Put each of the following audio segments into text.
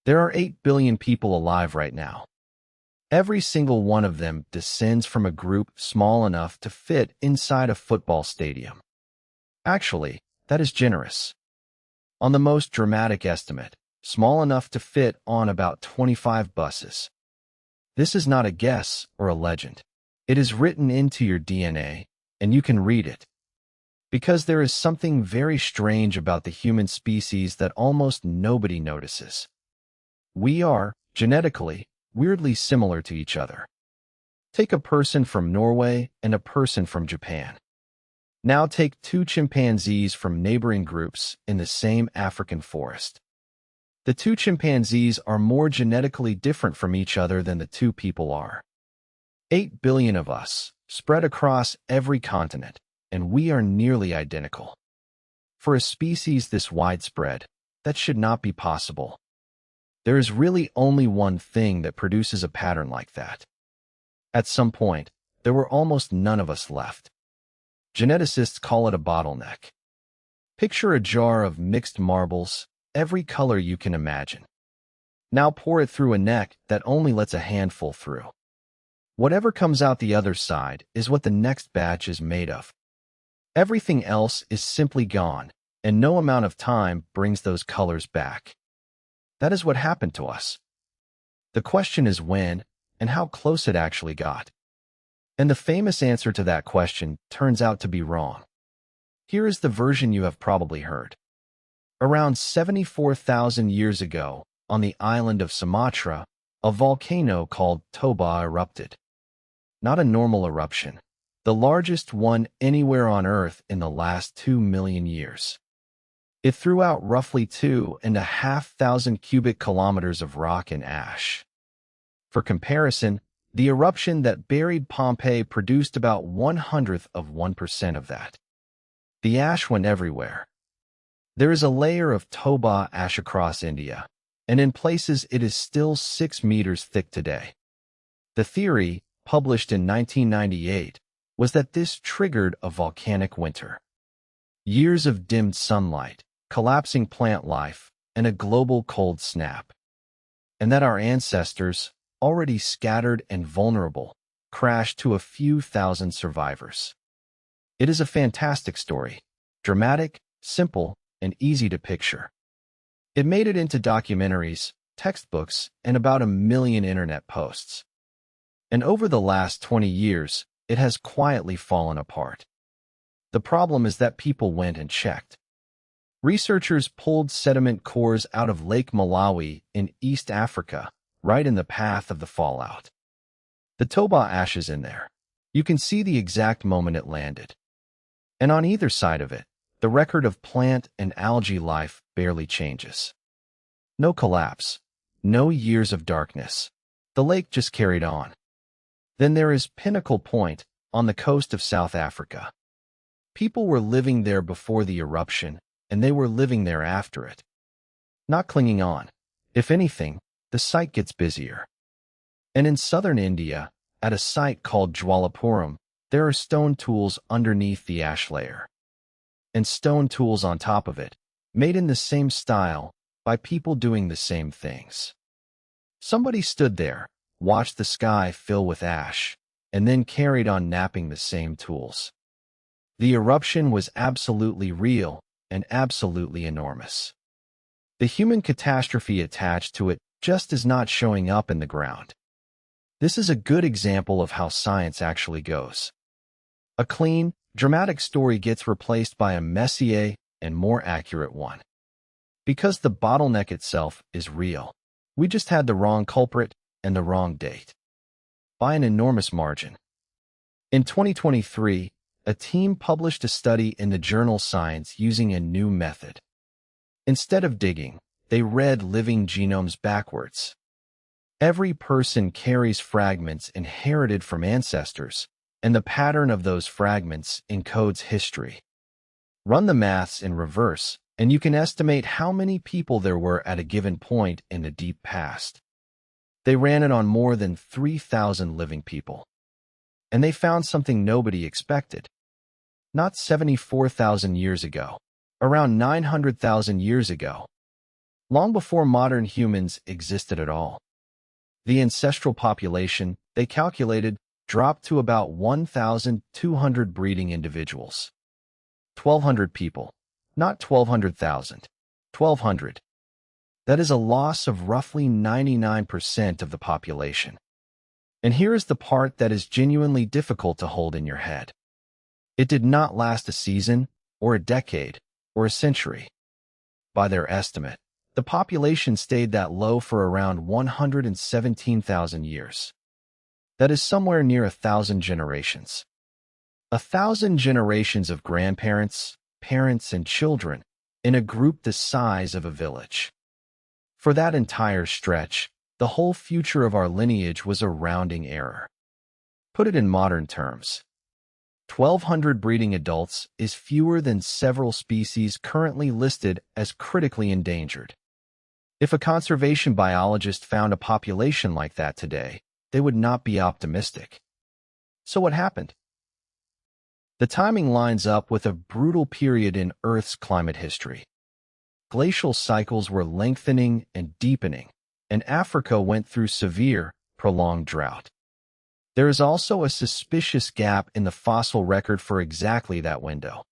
There are 8 billion people alive right now. Every single one of them descends from a group small enough to fit inside a football stadium. Actually, that is generous. On the most dramatic estimate, small enough to fit on about 25 buses. This is not a guess or a legend. It is written into your DNA, and you can read it. Because there is something very strange about the human species that almost nobody notices. We are, genetically, weirdly similar to each other. Take a person from Norway and a person from Japan. Now take two chimpanzees from neighboring groups in the same African forest. The two chimpanzees are more genetically different from each other than the two people are. 8 billion of us, spread across every continent, and we are nearly identical. For a species this widespread, that should not be possible. There is really only one thing that produces a pattern like that. At some point, there were almost none of us left. Geneticists call it a bottleneck. Picture a jar of mixed marbles, every color you can imagine. Now pour it through a neck that only lets a handful through. Whatever comes out the other side is what the next batch is made of. Everything else is simply gone, and no amount of time brings those colors back. That is what happened to us. The question is when and how close it actually got. And the famous answer to that question turns out to be wrong. Here is the version you have probably heard. Around 74,000 years ago, on the island of Sumatra, a volcano called Toba erupted. Not a normal eruption, the largest one anywhere on Earth in the last 2 million years. It threw out roughly 2,500 cubic kilometers of rock and ash. For comparison, the eruption that buried Pompeii produced about 0.01% of that. The ash went everywhere. There is a layer of Toba ash across India, and in places it is still 6 meters thick today. The theory, published in 1998, was that this triggered a volcanic winter. Years of dimmed sunlight, collapsing plant life, and a global cold snap. And that our ancestors, already scattered and vulnerable, crashed to a few thousand survivors. It is a fantastic story, dramatic, simple, and easy to picture. It made it into documentaries, textbooks, and about 1 million internet posts. And over the last 20 years, it has quietly fallen apart. The problem is that people went and checked. Researchers pulled sediment cores out of Lake Malawi in East Africa, right in the path of the fallout. The Toba ash is in there. You can see the exact moment it landed. And on either side of it, the record of plant and algae life barely changes. No collapse, no years of darkness. The lake just carried on. Then there is Pinnacle Point, on the coast of South Africa. People were living there before the eruption, and they were living there after it. Not clinging on. If anything, the site gets busier. And in southern India, at a site called Jwalapuram, there are stone tools underneath the ash layer. And stone tools on top of it, made in the same style, by people doing the same things. Somebody stood there, watched the sky fill with ash, and then carried on knapping the same tools. The eruption was absolutely real and absolutely enormous. The human catastrophe attached to it just is not showing up in the ground. This is a good example of how science actually goes. A clean, dramatic story gets replaced by a messier and more accurate one. Because the bottleneck itself is real. We just had the wrong culprit and the wrong date. By an enormous margin. In 2023, a team published a study in the journal Science using a new method. Instead of digging, they read living genomes backwards. Every person carries fragments inherited from ancestors, and the pattern of those fragments encodes history. Run the maths in reverse, and you can estimate how many people there were at a given point in the deep past. They ran it on more than 3,000 living people. And they found something nobody expected. Not 74,000 years ago, around 900,000 years ago. long before modern humans existed at all. The ancestral population, they calculated, dropped to about 1,200 breeding individuals. 1,200 people, not 1,200,000. 1,200. That is a loss of roughly 99% of the population. And here is the part that is genuinely difficult to hold in your head. It did not last a season, or a decade, or a century. By their estimate, the population stayed that low for around 117,000 years. That is somewhere near 1,000 generations. 1,000 generations of grandparents, parents, and children in a group the size of a village. For that entire stretch, the whole future of our lineage was a rounding error. Put it in modern terms. 1,200 breeding adults is fewer than several species currently listed as critically endangered. If a conservation biologist found a population like that today, they would not be optimistic. So what happened? The timing lines up with a brutal period in Earth's climate history. Glacial cycles were lengthening and deepening, and Africa went through severe, prolonged drought. There is also a suspicious gap in the fossil record for exactly that window.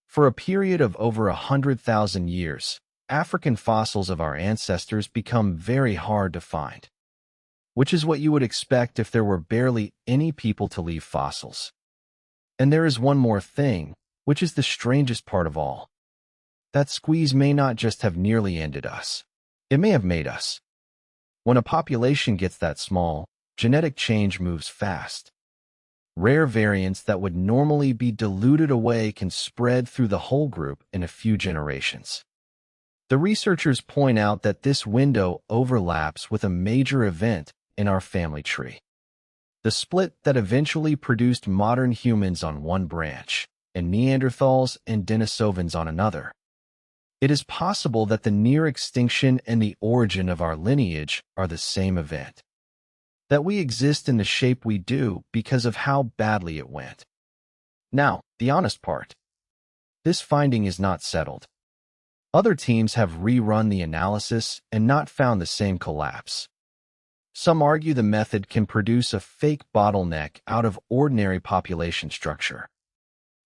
For a period of over 100,000 years, African fossils of our ancestors become very hard to find, which is what you would expect if there were barely any people to leave fossils. And there is one more thing, which is the strangest part of all. That squeeze may not just have nearly ended us. It may have made us. When a population gets that small, genetic change moves fast. Rare variants that would normally be diluted away can spread through the whole group in a few generations. The researchers point out that this window overlaps with a major event in our family tree. The split that eventually produced modern humans on one branch, and Neanderthals and Denisovans on another. It is possible that the near extinction and the origin of our lineage are the same event. That we exist in the shape we do because of how badly it went. Now, the honest part. This finding is not settled. Other teams have rerun the analysis and not found the same collapse. Some argue the method can produce a fake bottleneck out of ordinary population structure.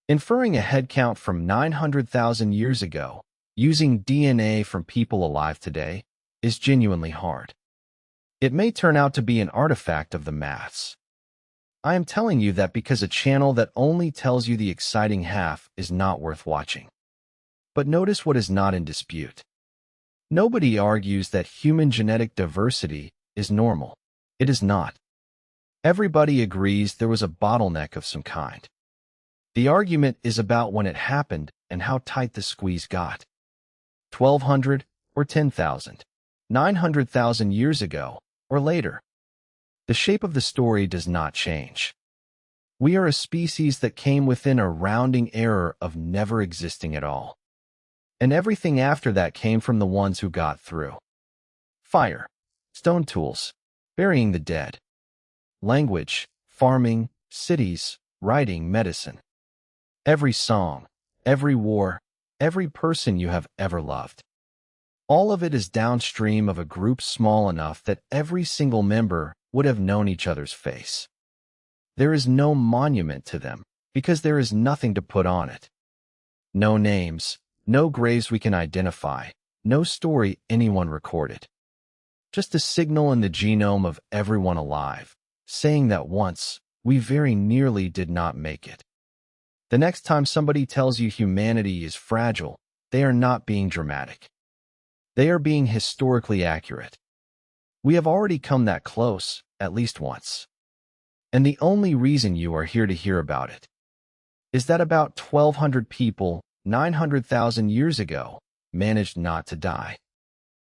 Inferring a head count from 900,000 years ago, using DNA from people alive today, is genuinely hard. It may turn out to be an artifact of the maths. I am telling you that because a channel that only tells you the exciting half is not worth watching. But notice what is not in dispute. Nobody argues that human genetic diversity is normal. It is not. Everybody agrees there was a bottleneck of some kind. The argument is about when it happened and how tight the squeeze got. 1,200 or 10,000, 900,000 years ago or later. The shape of the story does not change. We are a species that came within a rounding error of never existing at all. And everything after that came from the ones who got through. Fire, stone tools, burying the dead, language, farming, cities, writing, medicine. Every song, every war, every person you have ever loved. All of it is downstream of a group small enough that every single member would have known each other's face. There is no monument to them because there is nothing to put on it. No names, no graves we can identify, no story anyone recorded. Just a signal in the genome of everyone alive, saying that once, we very nearly did not make it. The next time somebody tells you humanity is fragile, they are not being dramatic. They are being historically accurate. We have already come that close, at least once. And the only reason you are here to hear about it is that about 1,200 people 900,000 years ago managed not to die.